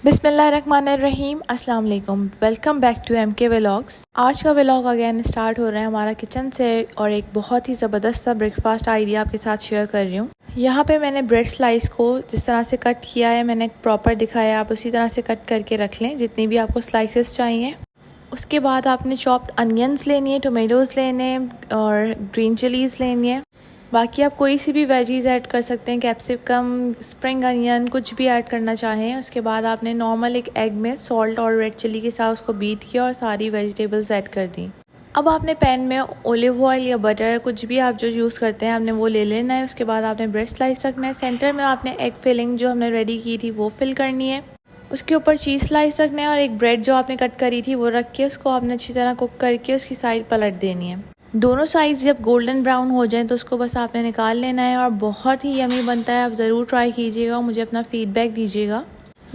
बिस्मिल्लाहिर्रहमानिर्रहीम, अस्सलाम वालेकुम। Welcome back to MK vlogs. आज का व्लॉग अगेन स्टार्ट हो रहा है हमारा किचन से और एक बहुत ही ज़बरदस्त सा ब्रेकफास्ट आइडिया आपके साथ शेयर कर रही हूँ। यहाँ पे मैंने ब्रेड स्लाइस को जिस तरह से कट किया है मैंने प्रॉपर दिखाया, आप उसी तरह से कट करके रख लें जितनी भी आपको स्लाइसेस चाहिए। उसके बाद आपने चॉप्ड अनियंस लेनी है, टोमेटोज़ लेने और ग्रीन चिलीज़ लेनी है। बाकी आप कोई सी भी वेजीज़ ऐड कर सकते हैं, कैप्सिकम, स्प्रिंग अनियन, कुछ भी ऐड करना चाहें। उसके बाद आपने नॉर्मल एक एग में सॉल्ट और रेड चिली के साथ उसको बीट किया और सारी वेजिटेबल्स ऐड कर दी। अब आपने पैन में ओलिव ऑयल या बटर कुछ भी आप जो यूज़ करते हैं आपने वो ले लेना है। उसके बाद आपने ब्रेड स्लाइस रखना है। सेंटर में आपने एग फिलिंग जो हमने रेडी की थी वो फिल करनी है। उसके ऊपर चीज़ स्लाइस रखना है और एक ब्रेड जो आपने कट करी थी वो रख के उसको आपने अच्छी तरह कुक करके उसकी साइड पलट देनी है। दोनों साइड्स जब गोल्डन ब्राउन हो जाएं तो उसको बस आपने निकाल लेना है और बहुत ही यमी बनता है। आप ज़रूर ट्राई कीजिएगा, मुझे अपना फीडबैक दीजिएगा।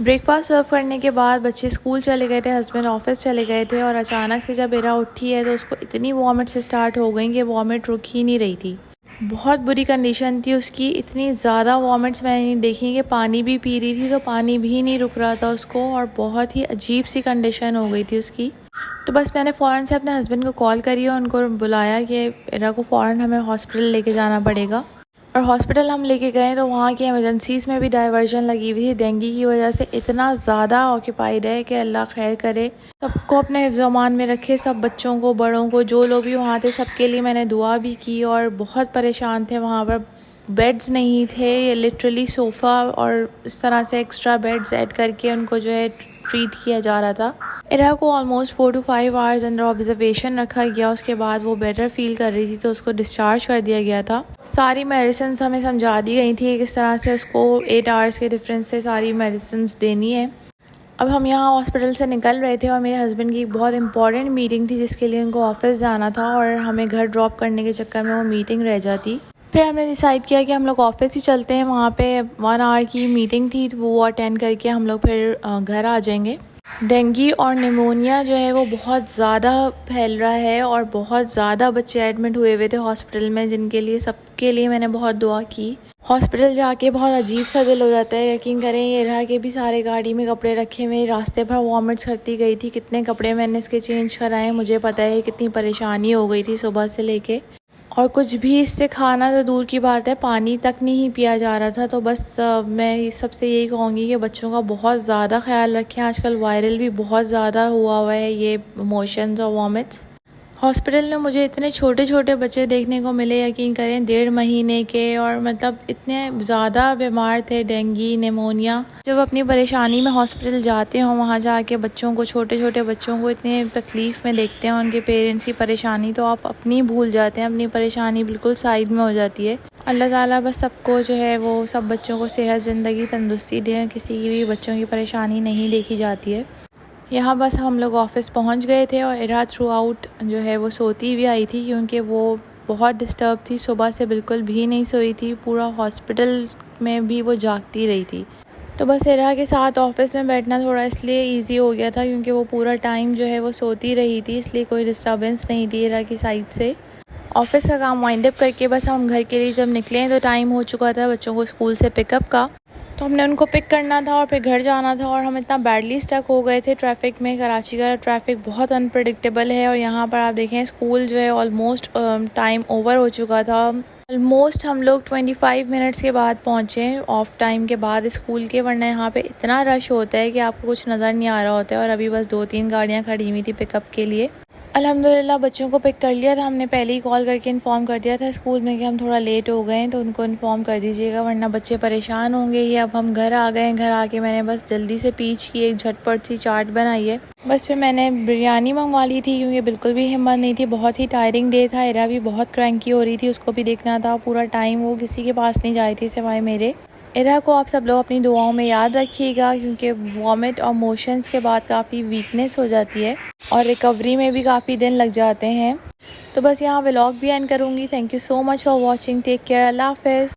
ब्रेकफास्ट सर्व करने के बाद बच्चे स्कूल चले गए थे, हस्बैंड ऑफिस चले गए थे और अचानक से जब इरा उठी है तो उसको इतनी वॉमिट स्टार्ट हो गई कि वॉमिट रुक ही नहीं रही थी। बहुत बुरी कंडीशन थी उसकी, इतनी ज़्यादा वॉमिट्स मैंने नहीं देखी कि पानी भी पी रही थी तो पानी भी नहीं रुक रहा था उसको और बहुत ही अजीब सी कंडीशन हो गई थी उसकी। तो बस मैंने फ़ौरन से अपने हस्बैंड को कॉल करी और उनको बुलाया कि इरा को फ़ौरन हमें हॉस्पिटल लेके जाना पड़ेगा। और हॉस्पिटल हम लेके गए तो वहाँ की एमरजेंसीज़ में भी डाइवर्जन लगी हुई थी। डेंगू की वजह से इतना ज़्यादा ऑक्यूपाइड है कि अल्लाह खैर करे, सबको अपने हिफ्ज़-ओ-अमान में रखे, सब बच्चों को, बड़ों को, जो लोग भी वहाँ थे सबके लिए मैंने दुआ भी की और बहुत परेशान थे। वहाँ पर बेड्स नहीं थे, ये लिटरली सोफ़ा और इस तरह से एक्स्ट्रा बेड्स ऐड करके उनको जो है ट्रीट किया जा रहा था। इरा को almost 4 to 5 hours under observation रखा गया। उसके बाद वो बेटर फील कर रही थी तो उसको डिस्चार्ज कर दिया गया था। सारी मेडिसिन हमें समझा दी गई थी किस तरह से उसको 8 आवर्स के डिफरेंस से सारी मेडिसिन देनी है। अब हम यहाँ हॉस्पिटल से निकल रहे थे और मेरे हस्बैंड की बहुत इंपॉर्टेंट मीटिंग थी जिसके लिए उनको ऑफिस जाना था और हमें घर ड्रॉप करने के चक्कर में वो मीटिंग रह जाती। फिर हमने डिसाइड किया कि हम लोग ऑफिस ही चलते हैं। वहाँ पे 1 आवर की मीटिंग थी तो वो अटेंड करके हम लोग फिर घर आ जाएंगे। डेंगू और निमोनिया जो है वो बहुत ज़्यादा फैल रहा है और बहुत ज़्यादा बच्चे एडमिट हुए हुए थे हॉस्पिटल में, जिनके लिए सबके लिए मैंने बहुत दुआ की। हॉस्पिटल जाके बहुत अजीब सा दिल हो जाता है। यकीन करें ये रहा कि भी सारे गाड़ी में कपड़े रखे हुए, रास्ते पर वॉमिट्स करती गई थी। कितने कपड़े मैंने इसके चेंज कराए मुझे पता है, कितनी परेशानी हो गई थी सुबह से लेके। और कुछ भी इससे खाना तो दूर की बात है, पानी तक नहीं पिया जा रहा था। तो बस मैं सबसे यही कहूँगी कि बच्चों का बहुत ज़्यादा ख्याल रखें। आजकल वायरल भी बहुत ज़्यादा हुआ है ये मोशंस और वॉमिट्स। हॉस्पिटल में मुझे इतने छोटे छोटे बच्चे देखने को मिले, यकीन करें 1.5 महीने के, और मतलब इतने ज़्यादा बीमार थे, डेंगू, निमोनिया। जब अपनी परेशानी में हॉस्पिटल जाते हो वहाँ जाके बच्चों को, छोटे छोटे बच्चों को इतने तकलीफ़ में देखते हैं, उनके पेरेंट्स की परेशानी, तो आप अपनी भूल जाते हैं, अपनी परेशानी बिल्कुल साइड में हो जाती है। अल्लाह ताला बस सबको जो है वो सब बच्चों को सेहत, ज़िंदगी, तंदुरुस्ती दें। किसी की भी बच्चों की परेशानी नहीं देखी जाती है। यहाँ बस हम लोग ऑफिस पहुँच गए थे और इरा थ्रू आउट जो है वो सोती भी आई थी क्योंकि वो बहुत डिस्टर्ब थी, सुबह से बिल्कुल भी नहीं सोई थी। पूरा हॉस्पिटल में भी वो जागती रही थी। तो बस इरा के साथ ऑफिस में बैठना थोड़ा इसलिए इजी हो गया था क्योंकि वो पूरा टाइम जो है वो सोती रही थी, इसलिए कोई डिस्टर्बेंस नहीं थी इरा की साइड से। ऑफिस का काम वाइंड अप करके बस हम घर के लिए जब निकले तो टाइम हो चुका था बच्चों को स्कूल से पिकअप का। तो हमने उनको पिक करना था और फिर घर जाना था और हम इतना बैडली स्टक हो गए थे ट्रैफिक में। कराची का ट्रैफिक बहुत अनप्रेडिक्टेबल है और यहाँ पर आप देखें स्कूल जो है ऑलमोस्ट टाइम ओवर हो चुका था। ऑलमोस्ट हम लोग 25 मिनट्स के बाद पहुँचे, ऑफ टाइम के बाद स्कूल के, वरना यहाँ पे इतना रश होता है कि आपको कुछ नज़र नहीं आ रहा होता है। और अभी बस 2-3 गाड़ियाँ खड़ी हुई थी पिकअप के लिए। अल्हम्दुलिल्लाह बच्चों को पिक कर लिया था हमने, पहले ही कॉल करके इन्फॉर्म कर दिया था स्कूल में कि हम थोड़ा लेट हो गए हैं, तो उनको इन्फॉर्म कर दीजिएगा वरना बच्चे परेशान होंगे। ये अब हम घर आ गए हैं। घर आके मैंने बस जल्दी से पीच की एक झटपट सी चाट बनाई है। बस फिर मैंने बिरयानी मंगवा ली थी क्योंकि बिल्कुल भी हिम्मत नहीं थी, बहुत ही टायरिंग डे था। इरा भी बहुत क्रैंकी हो रही थी, उसको भी देखना था। पूरा टाइम वो किसी के पास नहीं जाई थी सिवाय मेरे। इरा को आप सब लोग अपनी दुआओं में याद रखिएगा क्योंकि वॉमिट और मोशंस के बाद काफ़ी वीकनेस हो जाती है और रिकवरी में भी काफ़ी दिन लग जाते हैं। तो बस यहाँ व्लॉग भी एंड करूँगी। Thank you so much for watching. Take care. Allah हाफ़िज़।